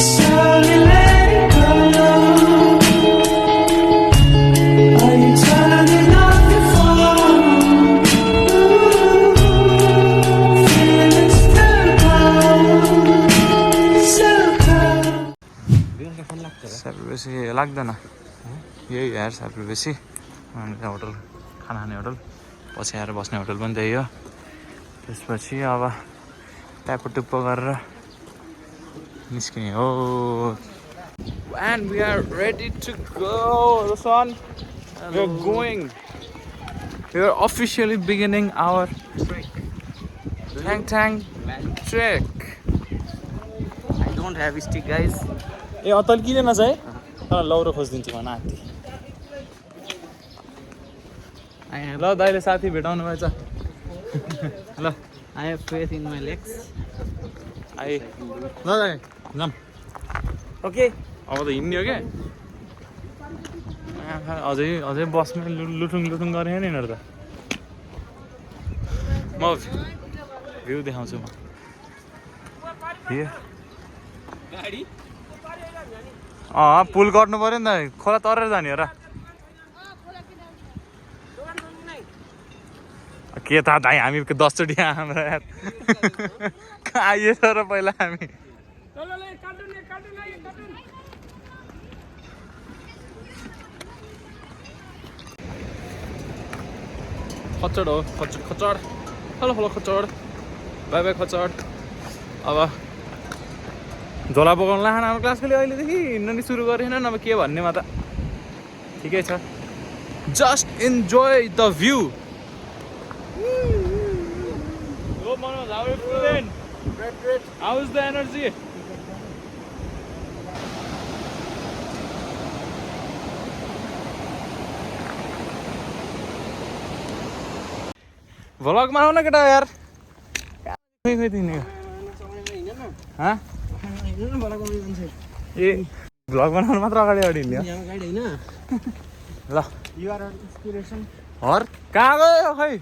slowly letting go. Are you turning off your phone? Feeling still cold, still cold. बेसी लाग्दैन यही यार साप्रो बेसी होटल खाना खाने होटल पछि आएर बस्ने होटल पनि त्यही हो त्यसपछि अब ट्यापो गरेर निस्किने हो and we are ready to go son we are going we are officially beginning our Thang trek I don't have stick guys. ए अतल किन नजाए तर लौरो खोजिदिन्छु भन आँटी ल दाइले साथी भेटाउनु भएछ ल I have faith in my legs. आए ल दाइ जाम Okay. अब त हिँड्ने हो क्या अझै बसमा लुटुङ गरे नि यिनीहरू त म भ्यू देखाउँछु म पुल गर्नु पर्यो नि त खोला तरेर जाने हो र के थाहा दाइ हामी 10 चोटि हाम्रो यार कहाँ आइएछ र पहिला हामी खच्चड हो खच्चड हेलो खच्चड बाई बाई खच्चड अब झोला बोकाउनु ला हाम्रो क्लासकोले अहिलेदेखि हिँड्न नि सुरु गरेन नभए के भन्नेमा त ठिकै छ just enjoy the view Go Manoj, how are you feeling? Great. How is the energy? Vlog बनाऊ न केटा यार खोइ तिमी हाँ ए भ्लग बनाउनु मात्र अगाडि हिँड्ने ल You are our inspiration. हर कहाँ गयो खै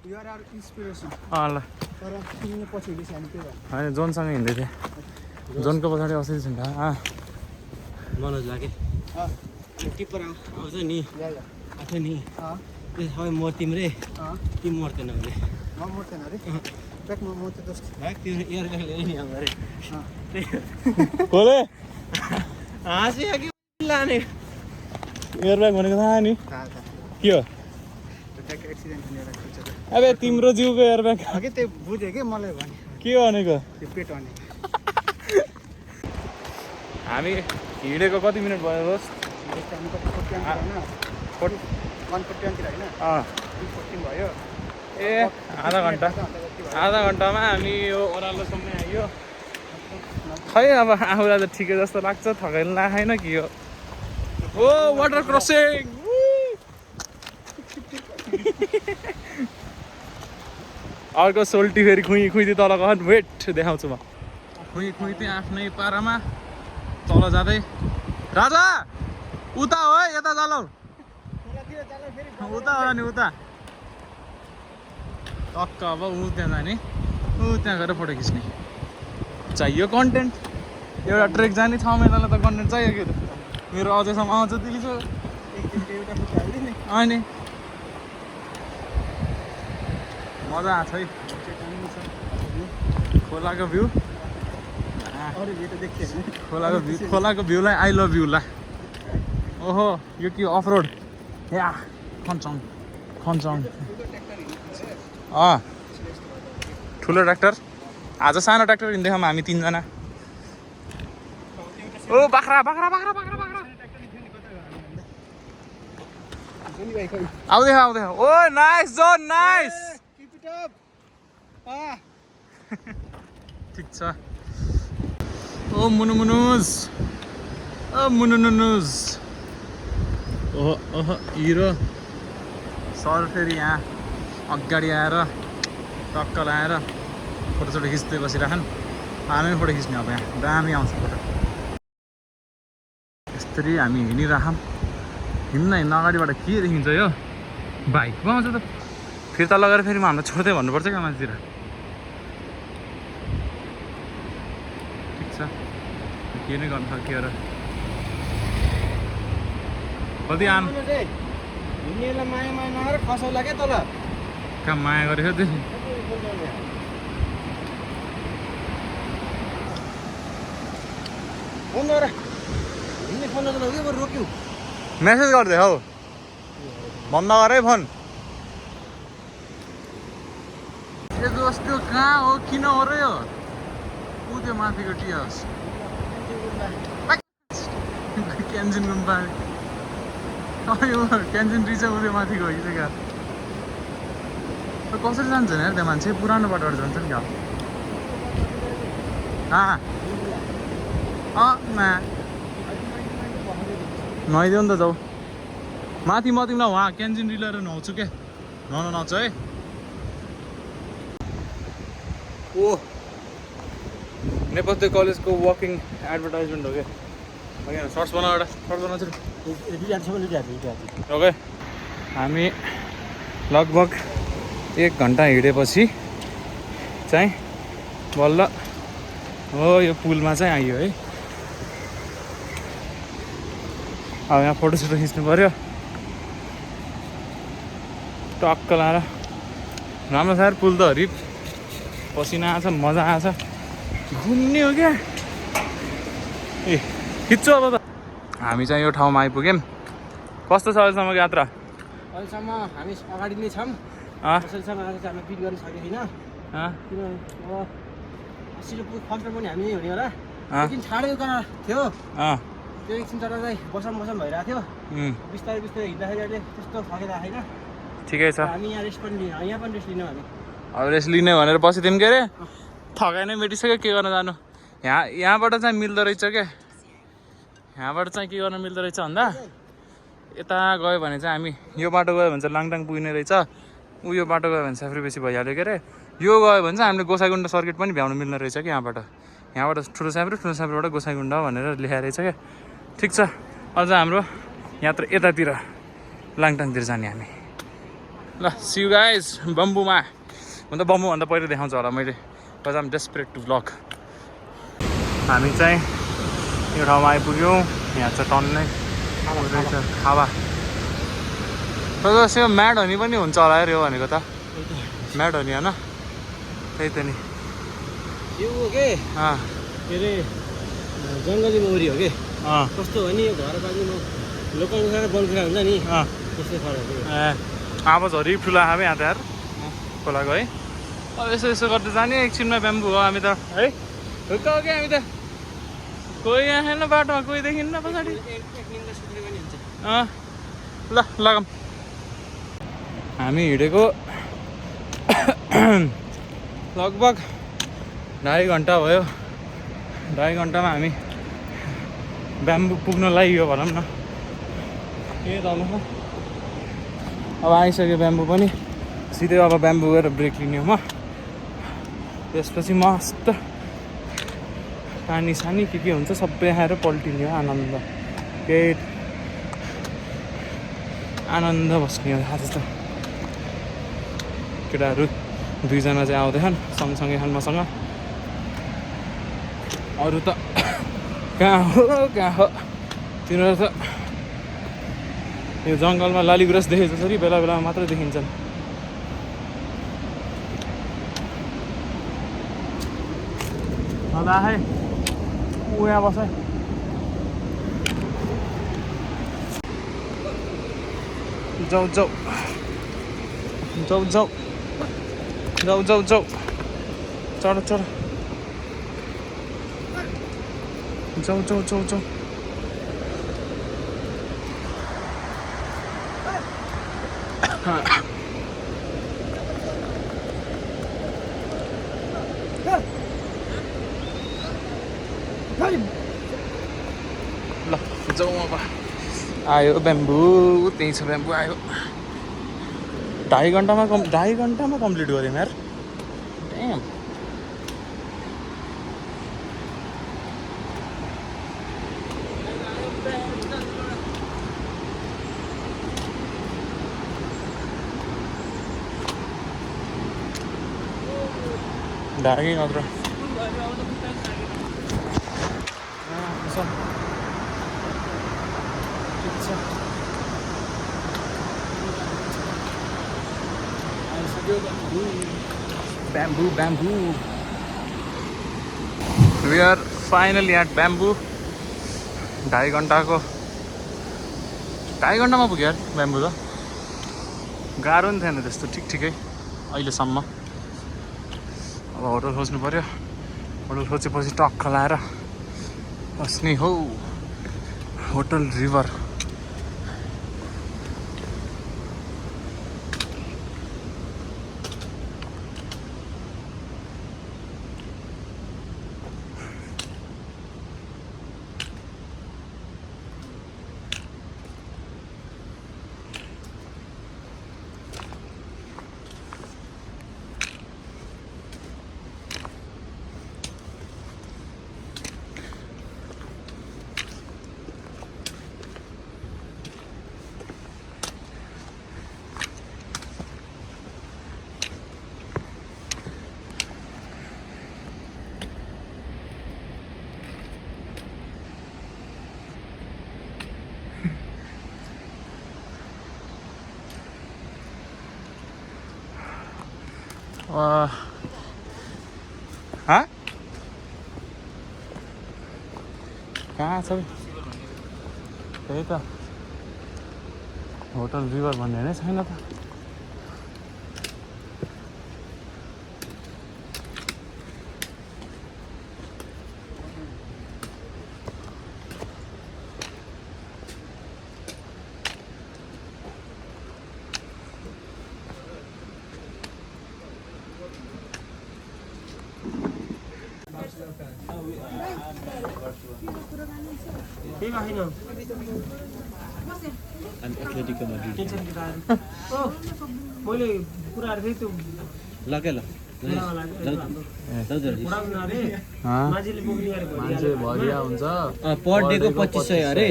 You are our inspiration. ल तर तिमीले पछि हिँडेछ हामी के भयो होइन जोनसँग हिँड्दै थिएँ जोनको पछाडि असै छ मनोज लाग्यो टिप्पर आउँछ नि आएको नि त्यो सबै मोर तिम्रै तिमी मर्दैन भने म मर्दैन अरे ट्र्याक म त जस्तो त्यो एयर ब्यागले नि हाम्रो अरे कोले हाँसिया कि लाने एयरब्याग भनेको थाहा नि थाहा के हो ट्र्याक एक्सिडेन्ट हुने एउटा खिचेर अब तिम्रो जिउको एयरब्याग अघि त्यो बुझेँ कि मलाई भने के भनेको त्यो पेट भने हामी हिँडेको कति मिनट भयो रोज होइन 140 होइन 214 भयो ए आधा घन्टामा हामी यो ओह्रालोसम्म आइयो खै अब आफूलाई त ठिकै जस्तो लाग्छ थकाइलो लागेन कि हो ओ वाटर क्रसिङ अर्को सोल्टी फेरि खुइदी तल गयो वेट देखाउँछु म खुइदी आफ्नै पारामा तल जाँदै राजा उता हो है यता जालौ उता हो नि उता टक्क अब ऊ त्यहाँ जाने ऊ त्यहाँ गएर फोटो खिच्ने चाहियो कन्टेन्ट एउटा ट्रेक जाने छ महिनालाई त कन्टेन्ट चाहियो कि मेरो अझैसम्म आउँछ दिल्ली अनि मजा आएको छ है खोलाको भ्यू खोलाको भ्यूलाई आई लभ यु ला ओहो यो के अफ रोड या खन्छङ ठुलो ट्र्याक्टर आज सानो ट्र्याक्टर हिँड्दैछौँ हामी 3 जना ओ बाख्रा आउँदै ओ नाइस जोन नाइस ठिक छ ओ मुनुमुनुज ओहो हिरो सर फेरि यहाँ अगाडि आएर टक्क लगाएर फोटोसोटो खिच्दै बसिराखन् हामी फोटो खिच्ने अब यहाँ दामी आउँछ फोटो यसरी हामी हिँडिराखौँ हिँड्न अगाडिबाट के देखिन्छ यो बाइकमा आउँछ त फिर्ता लगाएर फेरि हामीलाई छोड्दै भन्नुपर्छ क्या मान्छेतिर ठिक छ के नै गर्नु सकियो र कति आन हिँड्नेलाई माया माया नगर खसाउला क्या तल कहाँ माया गरेको त्यो फोन गर हिँड्ने फोन नगर के बरु रोक्यौ मेसेज गरिदिए हौ बन्द गर है फोन यो दोस्त त्यो कहाँ हो किन हो र यो ऊ त्यो माथिको टी हाउस क्यान्जिन गुम्बा यो क्यान्जिन टी चाहिँ उसले माथिको हो कि त्यो क्या कसरी जान्छ नि त्यो मान्छे पुरानो बाटोबाट जान्छ नि क्या नुहाइदेऊ नि त जाऊ माथि म तिमीलाई उहाँ क्यान्जिन रिलेर नुहाउँछु क्या नचाउ है ओ नेपाल कलेजको वकिङ एडभर्टाइजमेन्ट हो क्या सर्ट्स बनाऊ एउटा सर्ट्स बनाउँछु ओके हामी लगभग 1 घन्टा हिँडेपछि चाहिँ बल्ल हो यो पुलमा चाहिँ आइयो है अब यहाँ फोटोसोटो खिच्नु पऱ्यो टक्क लाएर राम्रो छ यार पुल त हरिप पसिना आएछ मजा आएछ घुम्ने हो क्या ए खिच्छु अब त हामी चाहिँ यो ठाउँमा आइपुग्यौँ कस्तो छ अहिलेसम्मको यात्रा अहिलेसम्म हामी अगाडि नै छौँ कसैसम्म आज चाहिँ हामी पिट गर्न सकेको छैन किनभने अब अस्तिको फर्स्ट टाइम पनि हामी यही हुने होला एकदिन छाडेको कारण थियो त्यो एकछिन तर चाहिँ बसम भइरहेको थियो बिस्तारै बिस्तारै हिँड्दाखेरि अहिले त्यस्तो फकेर आएन ठिकै छ हामी यहाँ रेस्ट पनि लिनु यहाँ पनि रेस्ट लिनु हामी अब रेस्ट लिने भनेर बसिदिउँ के अरे थकाइ नै मेटिसक्यो के गर्न जानु यहाँबाट चाहिँ मिल्दो रहेछ क्या यहाँबाट चाहिँ के गर्न मिल्दो रहेछ भन्दा यता गयो भने चाहिँ हामी यो बाटो गयो भने चाहिँ लाङटाङ पुग्ने रहेछ यो बाटो गयो भने स्याफ्री बेसी भइहाल्यो के अरे यो गयो भने चाहिँ हामीले गोसाइगुन्डा सर्किट पनि भ्याउनु मिल्ने रहेछ कि यहाँबाट ठुलो स्याफ्रीबाट गोसाइगुन्डा भनेर लेखाएको रहेछ क्या ठिक छ अझ हाम्रो यात्रा यतातिर लाङटाङतिर जाने हामी ल सी यू गाइज बम्बुमा अन्त बम्बुभन्दा पहिला देखाउँछु होला मैले because am desperate to blog हामी चाहिँ यो ठाउँमा आइपुग्यौँ यहाँ चाहिँ टन्नै रहेछ खावा तर त्यो म्याड हनी पनि हुन्छ होला यो भनेको त म्याड हनी होइन त्यही त नि यो के अरे जङ्गली मौरी हो कि कस्तो हो नि यो घर बाँध्नु लोकल कुखुरा बनकुखुरा हुन्छ नि त्यस्तै फरक हो अब झरी ठुला खाबे यहाँ त यार खोलाको है अब यसो गर्दै जाने एकछिनमा ब्याम्बु हो हामी त है ढुक्क हो क्या हामी त कोही यहाँ छैन बाटोमा कोही देखिन्न पछाडि ल लगाम हामी हिँडेको लगभग 2.5 घन्टा भयो 2.5 घन्टामा हामी ब्याम्बु पुग्न लाग्यो भनौँ न के तल अब आइसक्यो ब्याम्बु पनि सिधै अब ब्याम्बु गएर ब्रेक लिने हो म त्यसपछि मस्त पानी सानी के हुन्छ सबै आएर पल्टिने हो आनन्द केही आनन्द बस्ने हो आज त केटाहरू 2 जना चाहिँ आउँदैछन् सँगसँगै छन् मसँग अरू त कहाँ हो तिनीहरू त यो जङ्गलमा लालीगुराँस देखे जसरी बेला बेलामा मात्रै देखिन्छन् है ऊ यहाँ बस जाऊ जाऊ जाऊ जाऊ जाऊ जाऊ जाऊ चढ चढ जाऊ जाऊ जाऊ जाऊ ल जाउँ अब आयो ब्याम्बु त्यही छ ब्याम्बु आयो 2.5 घन्टामा 2.5 घन्टामा कम्प्लिट गऱ्यौँ यार ड्याम ढाकी मात्र छ ठिक छ bamboo we are finally at bamboo 2.5 घन्टाको 2.5 घन्टामा पुग्यो यार ब्याम्बू त गाह्रो नि थिएन त्यस्तो ठिकै अहिलेसम्म अब होटल खोज्नु पर्यो होटल खोजेपछि टक्क लाएर बस्ने हो होटल रिभर कहाँ छ त्यही त होटल रिभर भन्ने नै छैन त केही राखेन अनि एथलेटिकको मड्रिड टेन्सन केटाहरू मैले कुराहरू फेरि त्यो लगे ल उडाउनु अरे मान्छेले बोक्ने अरे मान्छे भरिया हुन्छ पर डेको 2500 अरे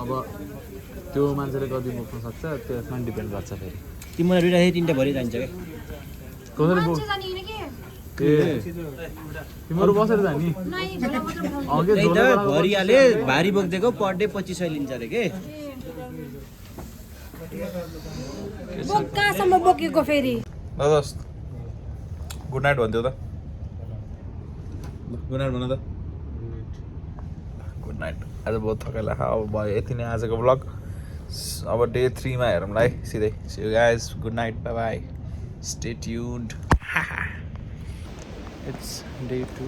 अब त्यो मान्छेले कति बोक्न सक्छ त्यसमा डिपेन्ड गर्छ फेरि तिमीलाई दुईटा तिनटा भरि जान्छ क्या कसरी बोक ए तिम्रो बसेर जाने अघि त्यही त भरियाले भारी बोकिदिएको पर डे 2500 लिन्छ अरे के कहाँसम्म बोकेको फेरि दादा गुड नाइट भन्थ्यो त गुड नाइट भन त गुड नाइट आज बहुत थकाइ लाग्यो अब भयो यति नै आजको ब्लग अब डे 3 मा हेरौँला है सिधै see you guys good night bye bye stay tuned it's day 2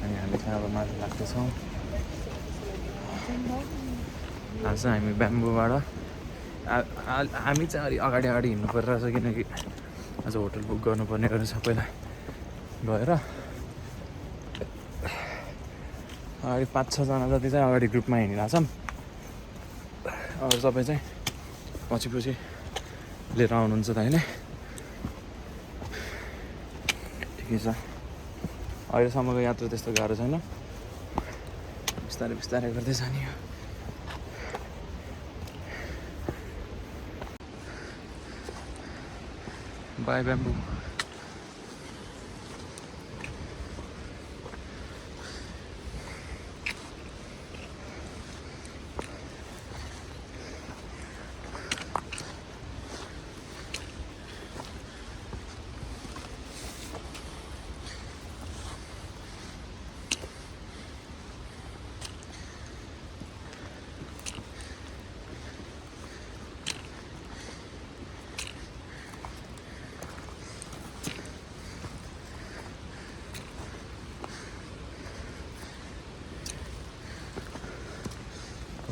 अनि हामी चाहिँ अब माथि लाग्दैछौँ आज हामी ब्याम्बूबाट हामी चाहिँ अलि अगाडि हिँड्नु परिरहेछ किनकि आज होटल बुक गर्नुपर्ने गऱ्यो सबैलाई गएर अगाडि 5-6 जना जति चाहिँ अगाडि ग्रुपमा हिँडिरहेको छौँ अरू सबै चाहिँ पछि लिएर आउनुहुन्छ त होइन ठिकै छ अहिलेसम्मको यात्रा त्यस्तो गाह्रो छैन बिस्तारै गर्दै जाने हो बाई ब्याम्बू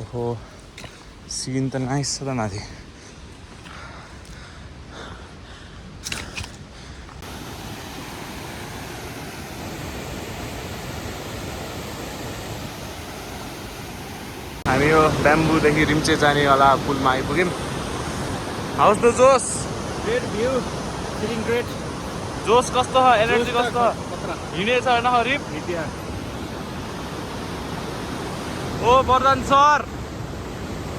ओहो सिन त नाइस छ त माथि हामी यो ब्याम्बूदेखि रिम्चे जानेवाला पुलमा आइपुग्यौँ how's the josh great view sitting great josh कस्तो छ एनर्जी कस्तो हिँडेछ होइन रिप ओ Vardhan sir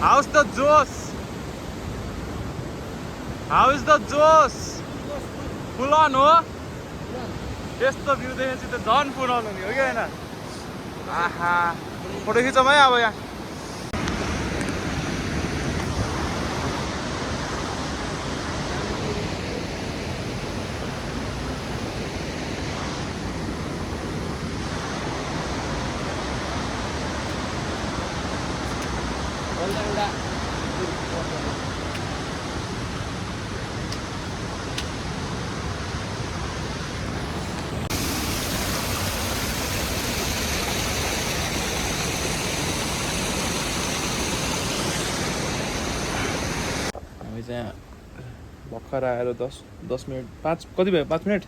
how's the josh how's the josh full on हो त्यस्तो भ्यू देखेपछि त झन् फुल अन हुने हो कि होइन आहा फोटो खिचौँ है अब यहाँ हामी चाहिँ भर्खर आएर 10 मिनट 5 कति भयो 5 मिनट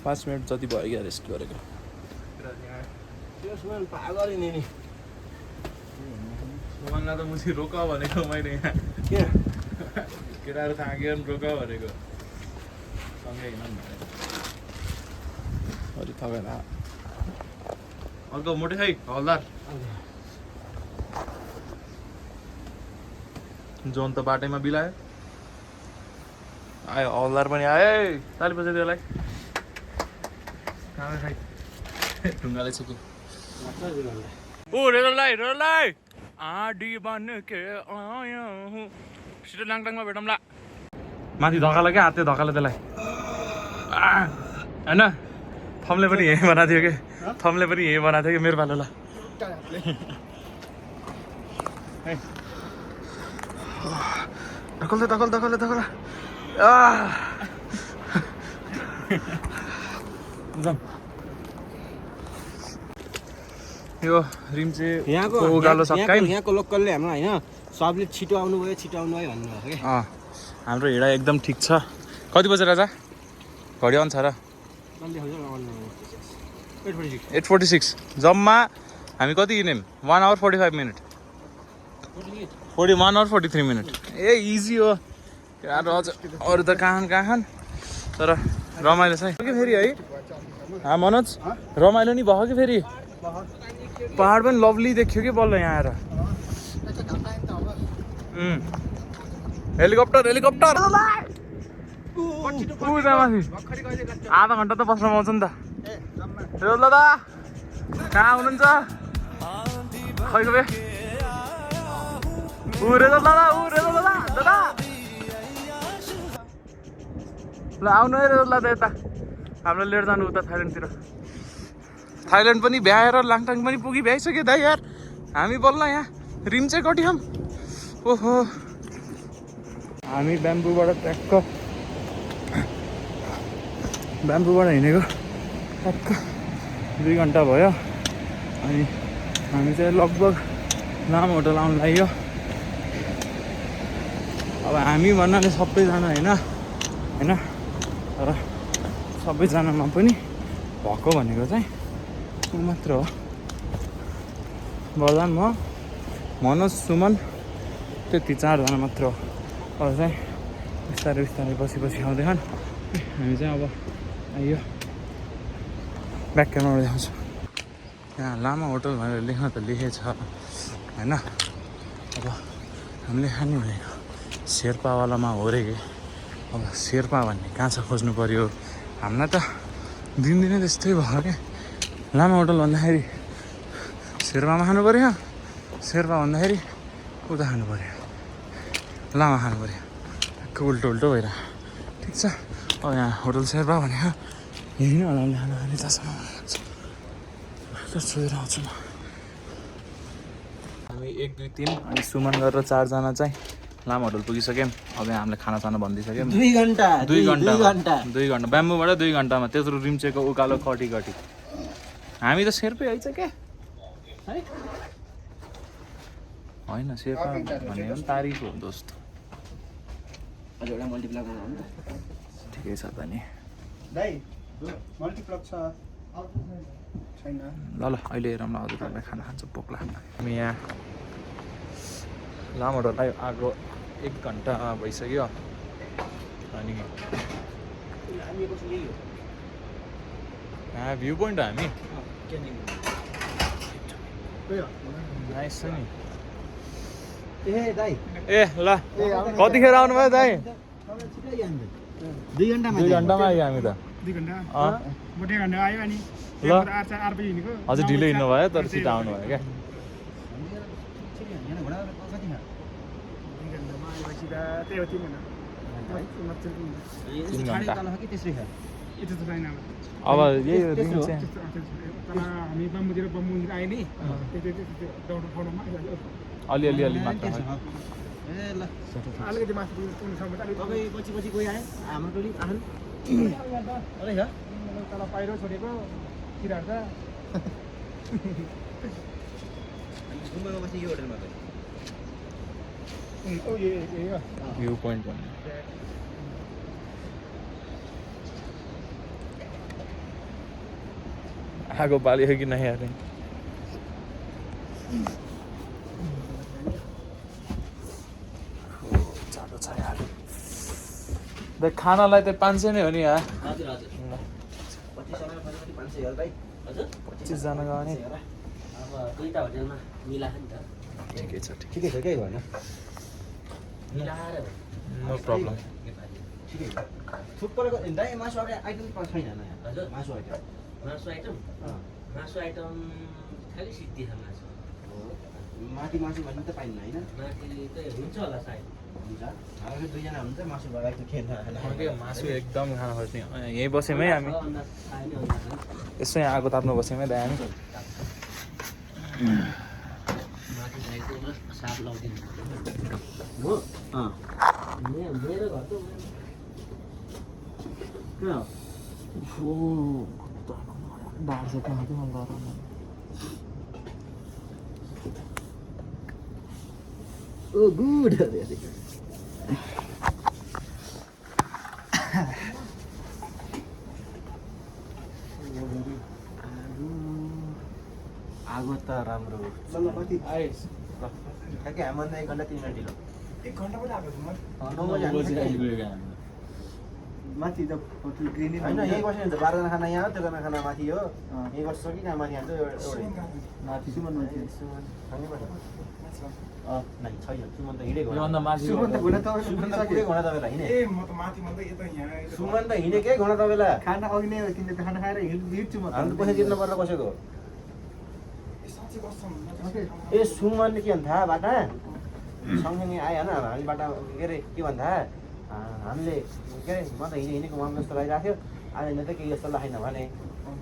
5 मिनट जति भयो क्या रेस्ट गरेको सुमनलाई त मुसी रोक भनेको मैले यहाँ केटाहरू थाकेर रोक भनेको सँगै हिँड अलि थकेन अर्को मोटे खै हल्दार जोन त बाटैमा बिलायो आयो हल्दार पनि आयो ताली बजाइ त्यसलाई कहाँ खै ढुङ्गाले छ कि ओ रेललाई आडी बन के आयो हूँ सिधै लाङटाङमा भेटौँला माथि धकालो क्या हातले धकालो त्यसलाई होइन थम्ले पनि यहीँ बनाएको थियो कि थम्ले पनि यहीँ बनाएको थियो कि मेरो पालोलाई धकल यो रिम चाहिँ यहाँको उकालो सक्काइ यहाँको लोकलले हाम्रो होइन सबले छिटो आउनु भयो भन्नुभएको कि हाम्रो हिँडाइ एकदम ठिक छ कति बजे राजा घडी अनुसार 8:46 जम्मा हामी कति हिँड्यौँ 1 hour 45 minutes 1 hour 43 minutes a easy हो अरू त कहाँ तर रमाइलो छ कि फेरि है मनोज रमाइलो नि भयो कि फेरि पहाड पनि लभली देखियो कि बल्ल यहाँ आएर हेलिकप्टर माथि आधा घन्टा त बस्न पाउँछ नि त रेल दादा कहाँ हुनुहुन्छ खैको बे रेल दादा ल आउनु है रेल दादा यता हाम्रो लिएर जानु उता थाइल्यान्डतिर थाइल्यान्ड पनि भ्याएर लाङटाङ पनि पुगी भ्याइसक्यो दाइ यार हामी बल्ल यहाँ रिम चाहिँ कटियौँ ओहो हामी ब्याम्बुबाट ट्याक्क ब्याम्बुबाट हिँडेको ट्याक्क 2 घन्टा भयो अनि हामी चाहिँ लगभग लामो होटल आउनु लाग्यो अब हामी भन्नाले सबैजना होइन तर सबैजनामा पनि भएको भनेको चाहिँ ऊ मात्र हो बलवान म मनोज सुमन त्यति 4जना मात्र हो अब चाहिँ बिस्तारै पछि आउँदैछन् हामी चाहिँ अब आइयो ब्याक क्यामेरा देखाउँछु यहाँ लामा होटल भनेर लेख्न त लेखेछ होइन अब हामीले खाने भनेको शेर्पावालामा हो रे अब शेर्पा भन्ने कहाँ छ खोज्नु पऱ्यो हामीलाई त दिनदिनै त्यस्तै भयो क्या लामा होटल भन्दाखेरि शेर्पामा खानु पऱ्यो शेर्पा भन्दाखेरि उता खानु पऱ्यो लामा खानु पऱ्यो ठ्याक्क उल्टो भइरह ठिक छ अब यहाँ होटल शेर्पा भनेको यही नै होला खाने जसमा छोडेर आउँछु म हामी 1 2 3 अनि सुमन गरेर 4जना चाहिँ लामा होटल पुगिसक्यौँ अब यहाँ हामीले खानासाना भनिदिइसक्यौँ 2 घन्टा 2 घन्टा ब्याम्बुबाट 2 घन्टामा त्यत्रो रिम्चेको उकालो कटी हामी त शेर्पै आइछ क्या है होइन शेर्पा भन्ने पनि तारिफ हो दोस्त ठिकै छ त नि ल अहिले हेरौँ न हजुरहरूलाई खाना खान्छ पोक्ला हामी यहाँ लामो होटल आएको 1 घन्टा भइसक्यो अनि भ्यू पोइन्ट हो हामी नाइस छ नि ए ल कतिखेर आउनुभयो दाइ 2 घन्टामा 2 घन्टामा आयो हामी त 2 घन्टा मोटे घन्टा आयो अनि ल अझै ढिलो हिँड्नु भयो तर छिटो आउनु भयो क्या अब यही हो दिन चाहिँ अलि मात्रमा तपाईँ पछि पछि गइ आयो हाम्रो टोली आफन बाहिर छोडेको किराहरू त गुम्बामा बस्ने यो होटलमा भ्यू पोइन्ट भन्ने आगो बाल्यो कि नै यार जाडो छ यार खानालाई त 500 नै हो नि यार हजुर हजुर 25 भाइ हजुर 25 जना गयो नि अब दुईटा होटलमा मिलाएको नि त ठिकै छ ठिकै छ क्या भएन मिलाएर नो प्रब्लम ठिकै छ थुप्रोको दाइ मासु आइटम छैन नयाँ हजुर मासु आइटम मासु आइटम खालि सिद्धि छ मासु माथि मासु भन्ने त पाइन्न होइन माथि त हुन्छ होला सायद हुन्छ हाम्रो दुईजना हुन्छ मासु लगाएको खेल्न मासु एकदम खान खोज्ने यहीँ बस्यौँ है हामी अन्दाज आएन अन्दाज यसो यहाँ आगो ताप्नु बस्यौँ है दाइ हामी माथि गएको साग लगाउँदिनु म अँ मेरो घर त कहाँ ढाड चाहिँ कहाँ थियो मलाई ओ गुड आगो त राम्रो कति आइस ठ्याक्कै हामीभन्दा 1 घन्टा 3 घन्टा ढिलो 1 घन्टा पनि आएको म 9 बजी हामी माथि त होटल ग्रिन होइन यहीँ बस्यो भने त 12 जना खाना यहाँ हो 13 जना खाना माथि हो यहीँ बस्छ कि कहाँ माथि हान्छ माथि सुमन माथि नै छैन सुमन त हिँडेको योभन्दा माथि सुमन त घुँडा सुमन त पुरै घुँडा तपाईँलाई हिँडे ए म त माथि भन्दा यता यहाँ सुमन त हिँडेकै घुँडा तपाईँलाई खाना अघि नै किन खाना खाएर हिँड्छु म हामी त पैसा तिर्नु परेर बसेको साँच्चै कस्तो ए सुमनले के भन्दा बाटा सँगसँगै आयो होइन हामी बाटा के अरे के भन्दा हामीले के अरे म त हिँडेको माम जस्तो लागिरहेको थियो आएन त केही जस्तो लागेन भने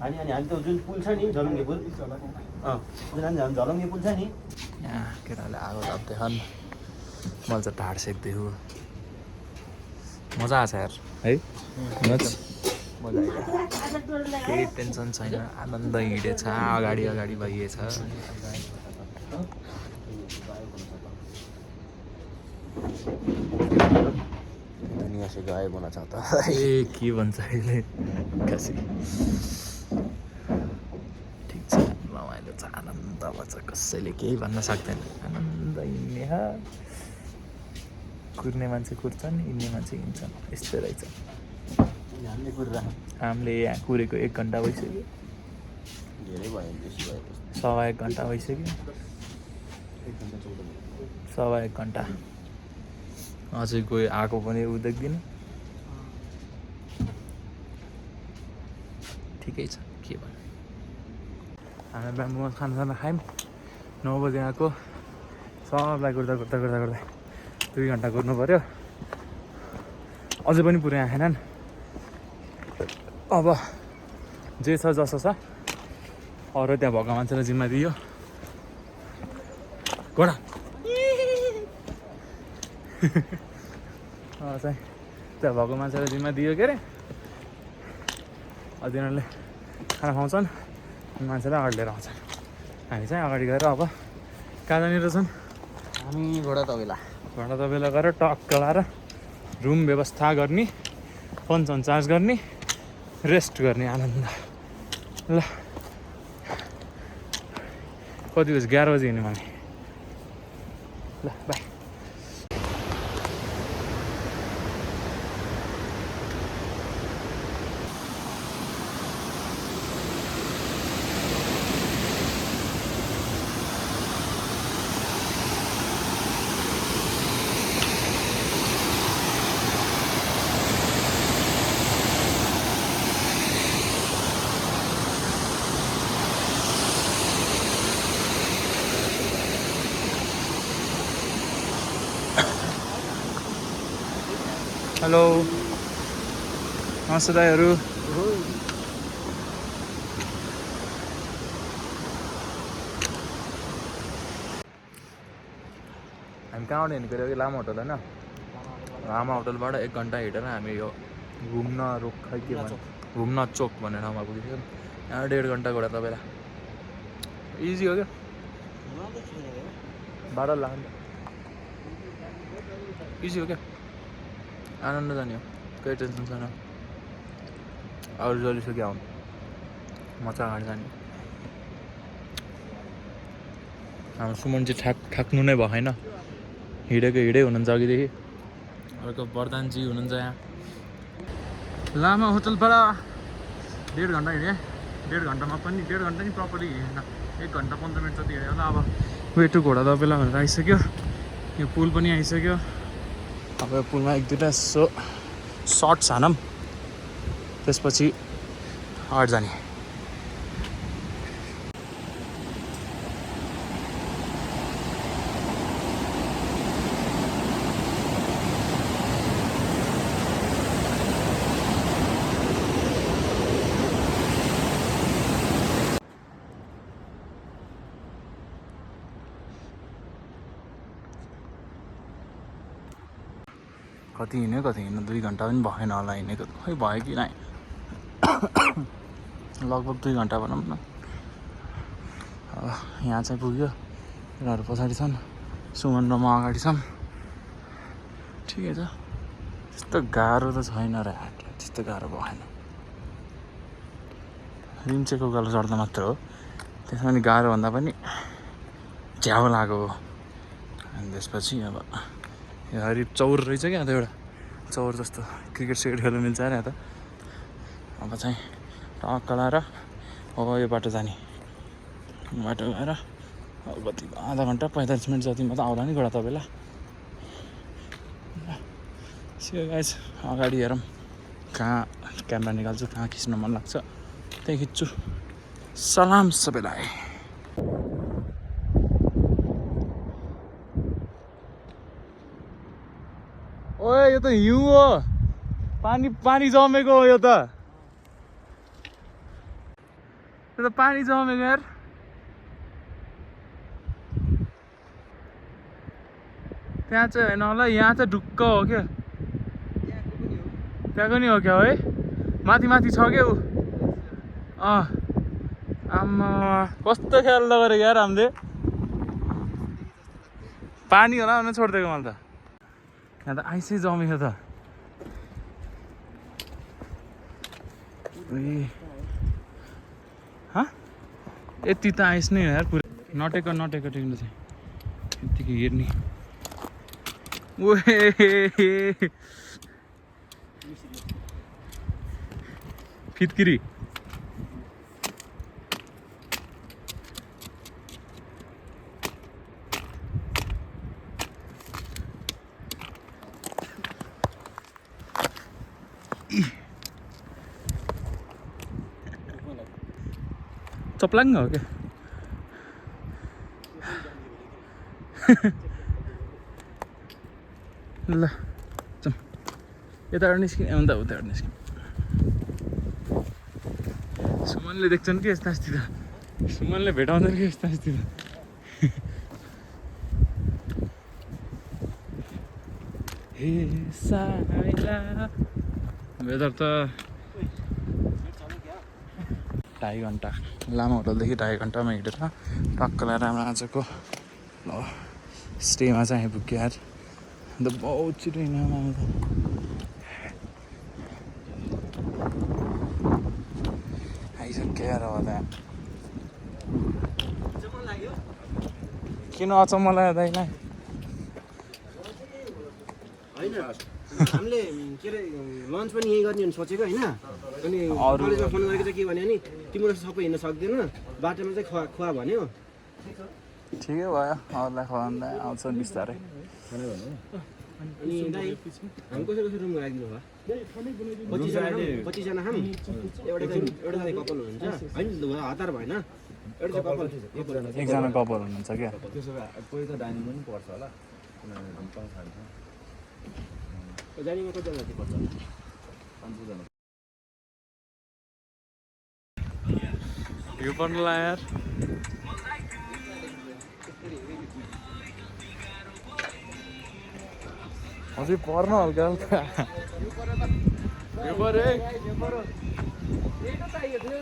अनि हामी त जुन पुल छ नि झलुङ्गे पुल जुन हामी झलुङ्गे पुल छ नि यहाँ केटाले आगो ताप्दै छन् मैले चाहिँ ढाड सेक्दैछु मजा आएको छ यार है मजा आइरहेको केही टेन्सन छैन आनन्द हिँडेछ अगाडि अगाडि भइएछ दुनियाँ से गायब होना चाहता ए के भन्छ अहिले खासै ठिक छ रमाइलो छ आनन्द भन्छ कसैले केही भन्न सक्दैन आनन्द हिँड्ने कुर्ने मान्छे कुर्छन् हिँड्ने मान्छे हिँड्छन् यस्तै रहेछ हामीले कुरा हामीले यहाँ कुरेको 1 घन्टा भइसक्यो धेरै भयो बेसी भयो 1.5 घन्टा भइसक्यो 1 घन्टा 14 मिनट 1.5 घन्टा अझै कोही आएको पनि उ देख्दिनँ ठिकै छ के भन्नु हामी ब्याम्बोमा खाना खायौँ 9 बजी आएको सबलाई कुर्दा 2 घन्टा कुर्नु पऱ्यो अझै पनि पुरै आएनन् अब जे छ जसो छ अरू त्यहाँ भएको मान्छेलाई जिम्मा दियो घोडा चाहिँ त्यहाँ भएको मान्छेलाई जिम्मा दियो के अरे तिनीहरूले खाना खुवाउँछन् मान्छेलाई अगाडि लिएर आउँछन् हामी चाहिँ अगाडि गएर अब कहाँ जाने रहेछन् हामी घोडा तबेला गएर टक्क लाएर रुम व्यवस्था गर्ने फोन चार्ज गर्ने रेस्ट गर्ने आनन्द ल कति बजी 11 बजी हिँड्यौँ हामी ल बाई हेलो नमस्ते दाइहरू हामी कहाँबाट हिँडेको अरे लामा होटल होइन लामा होटलबाट 1 घन्टा हिँडेर हामी यो घुम्न रोक खै के भन्छ घुम्न चोक भन्ने ठाउँमा पुगिसक्यौँ यहाँ 1.5 घन्टा घोडा तपाईँलाई इजी हो क्या बाटो लाग्छ इजी हो क्या आनन्द जाने हो केही टेन्सन छैन अरू जलिसक्यो आउनु मजा गाडी जाने हाम्रो सुमन चाहिँ ठाक्नु नै भएन हिँडेको हिँडै हुनुहुन्छ अघिदेखि अर्को वरदानजी हुनुहुन्छ यहाँ लामा होटलबाट 1.5 घन्टा हिँडेँ 1.5 घन्टामा पनि 1.5 घन्टा नि प्रपरली हिँडेन 1 घन्टा 15 मिनट जति हिँड्यो होला अब वेटु घोडा तपाईँलाई भनेर आइसक्यो यो पुल पनि आइसक्यो अब यो पुलमा 1-2टा सर्ट्स हानौँ त्यसपछि अगाडि जाने कति हिँड्यो 2 घन्टा पनि भएन होला हिँडेको खै भयो कि नै लगभग 2 घन्टा भनौँ न अब यहाँ चाहिँ पुग्यो उनीहरू पछाडि छन् सुमन र म अगाडि छौँ ठिकै छ त्यस्तो गाह्रो त छैन र त्यस्तो गाह्रो भएन रिम्चेको उकालो चढ्दा मात्र हो त्यसमा पनि गाह्रो भन्दा पनि झ्याउ लाग्यो अनि त्यसपछि अब यो हरि चौर रहेछ क्या त एउटा चौर जस्तो क्रिकेट सिकेट खेल्नु मिल्छ अरे त अब चाहिँ टक्क लाएर अब यो बाटो जाने बाटो गएर अब कति आधा घन्टा 45 मिनट जतिमा त आउला नि घोडा तपाईँलाई सो गाइस अगाडि हेरौँ कहाँ क्यामेरा निकाल्छु कहाँ खिच्न मन लाग्छ त्यही खिच्छु सलाम सबैलाई ओए यो त हिउँ हो पानी जमेको हो यो त पानी जमेको यार त्यहाँ चाहिँ होइन होला यहाँ चाहिँ ढुक्क हो क्या त्यहाँको नि हो क्या है माथि माथि छ क्या ऊ आम्मा कस्तो ख्याल गरेको यार हामीले पानी होला भनेर छोडिदिएको मैले त यहाँ त आइसै जमेको त यति त आइस नै यार पुरै नटेको टेक्नु चाहिँ यतिकै हेर्ने ओहे फिटकिरी चप्लाङ्ग हो क्या ल जाउँ यताबाट निस्किने अन्त उताबाट निस्किने सुमनले देख्छन् कि यस्ता अस्ति त सुमनले भेटाउँदैन कि यस्ता अस्ति त हे साइला वेदर त 2.5 घन्टा लामा होटलदेखि 2.5 घन्टामा हिँडेर टक्क लगाएर हाम्रो आजको ल स्टेमा चाहिँ आइपुग्यो यार अन्त बहुत छिटो हिँड्यो आइसक्यो यार अब त्यहाँ किन अचम्म लाग्यो दाइलाई हामीले के अरे लन्च पनि यही गर्ने भने सोचेको होइन अनि कलेजमा फोन गरेको चाहिँ के भन्यो नि तिम्रो सबै हिँड्न सक्दैन बाटोमा चाहिँ खुवा भन्यो ठिकै भयो अरूलाई खुवाउँदा आउँछ बिस्तारै अनि दाइ हामी कसै रुम राखिदिनु भयो 25जना खाम एउटा कपाल हुनुहुन्छ होइन हतार भएन एउटा कपाल एकजना कपाल हुनुहुन्छ क्या त्यसो भए कोही त डाइनिङ पनि पर्छ होला किनभने जानेमा कतिजना जति पर्छ यो पर्नुला यार अझै पर्न हल्का हल्का यो पऱ्यो है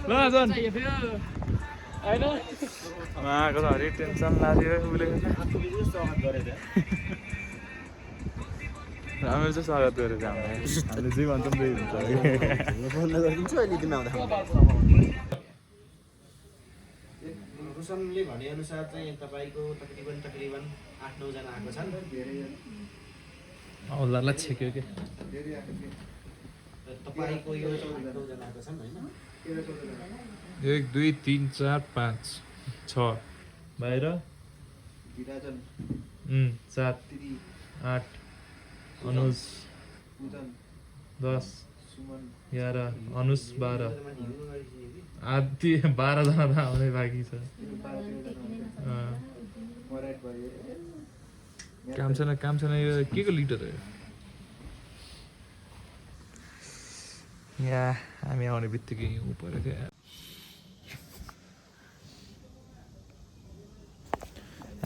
ल जन होइन उहाँको त हरि टेन्सन लाग्यो उसले राम्रो चाहिँ स्वागत गरेको थियो हामीले जे भन्छौँ त्यही हुन्छ गरिदिन्छु अहिले तिमी आउँदा रोशनले भनेअनुसार चाहिँ तपाईँको तकरिबन 8-9 जना आएको छन् औलालाई छेक्यो कि तपाईँको यो 8-9 जना आएको छन् होइन 1 2 3 4 5 6 बाहिर 7 8 अनुज 10 11 अनुज 12 आधी 12 जना त आउने बाँकी छ काम छैन यो के को लिटर हो यहाँ हामी आउने बित्तिकै हिउँ परेको थियो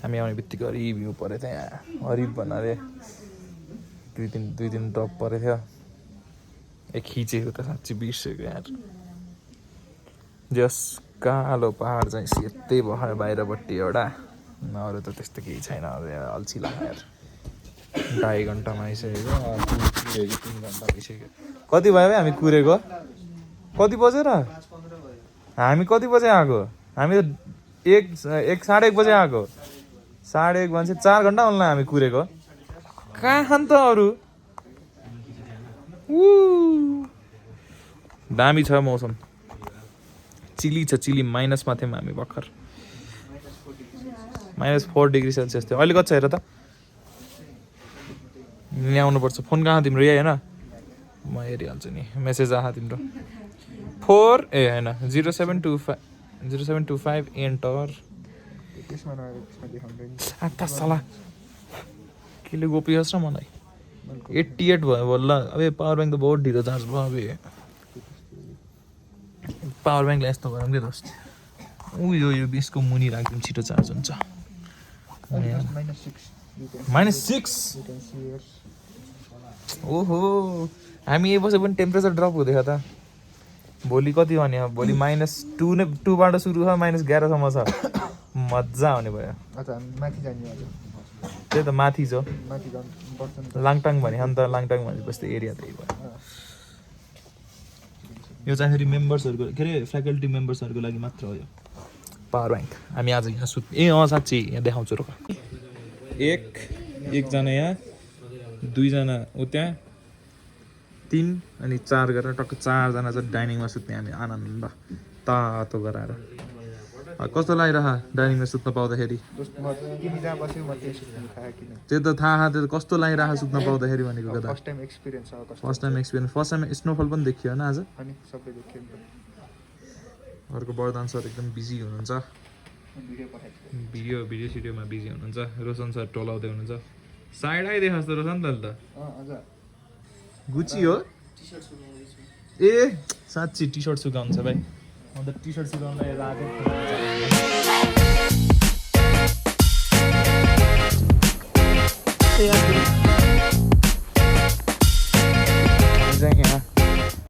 हामी आउने बित्तिकै हरिब हिउँ परेको थियो यहाँ हरिब भन्नाले दुई दिन टप परेको थियो खिचेको त साँच्ची बिर्सेको यार जस कालो पहाड चाहिँ सेतै भयो बाहिरपट्टि एउटा अरू त त्यस्तो केही छैन अल्छी लाग्यो यार 2.5 घन्टामा आइसकेको 3 घन्टा भइसक्यो कति भयो भाइ हामी कुरेको कति बजे र हामी कति बजे आएको हामी त 1:30 बजे आएको 1:30 भने 4 घन्टा होला हामी कुरेको कहाँ खान त अरू दामी छ मौसम चिली छ चिली माइनसमा थियौँ हामी भर्खर -4 डिग्री सेल्सियस थियो अहिले कति छ हेर त यहाँ आउनुपर्छ फोन कहाँ तिम्रो यही होइन म हेरिहाल्छु नि मेसेज आहा तिम्रो 4 ए होइन 0725 एन्टर साला केले गोपियोस् र मलाई 88 भयो बल्ल अबे पावर ब्याङ्क त बहुत ढिलो चार्ज भयो अबे पावर ब्याङ्कलाई यस्तो गरौँ कि दोस्त यो बिसको मुनि राखिदिउँ छिटो चार्ज हुन्छ -6 ओहो हामी यही बसे पनि टेम्परेचर ड्रप हुँदैछ त भोलि कति भने भोलि -2 बाट सुरु छ -11 सम्म छ मजा आउने भयो त्यही त माथि छ लाङटाङ भने अन्त लाङटाङ भनेपछि एरिया त्यही भयो यो चाहिँ फेरि मेम्बर्सहरूको के अरे फ्याकल्टी मेम्बर्सहरूको लागि मात्र हो यो पावर ब्याङ्क हामी आज यहाँ साँच्ची यहाँ देखाउँछु र एकजना यहाँ 2 जना ऊ त्यहाँ 3 अनि 4 गरेर टक्क 4 जना चाहिँ डाइनिङमा सुत्ने हामी आनन्द तातो गराएर कस्तो लागिरह डाइनिङमा सुत्न पाउँदाखेरि त्यो त थाहा त्यो कस्तो लागिरह सुत्न पाउँदाखेरि भनेको कता फर्स्ट टाइम एक्सपिरियन्स स्नोफल पनि देखियो होइन आज अर्को वरदान सर एकदम बिजी हुनुहुन्छ भिडियो सिडियोमा बिजी हुनुहुन्छ रोशन सर टोलाउँदै हुनुहुन्छ साइड आइदिएको जस्तो रोशन त गुची हो ए साँच्ची टी सर्ट सुकाउँछ भाइ अन्त टी सर्ट सुकाउनलाई राखेको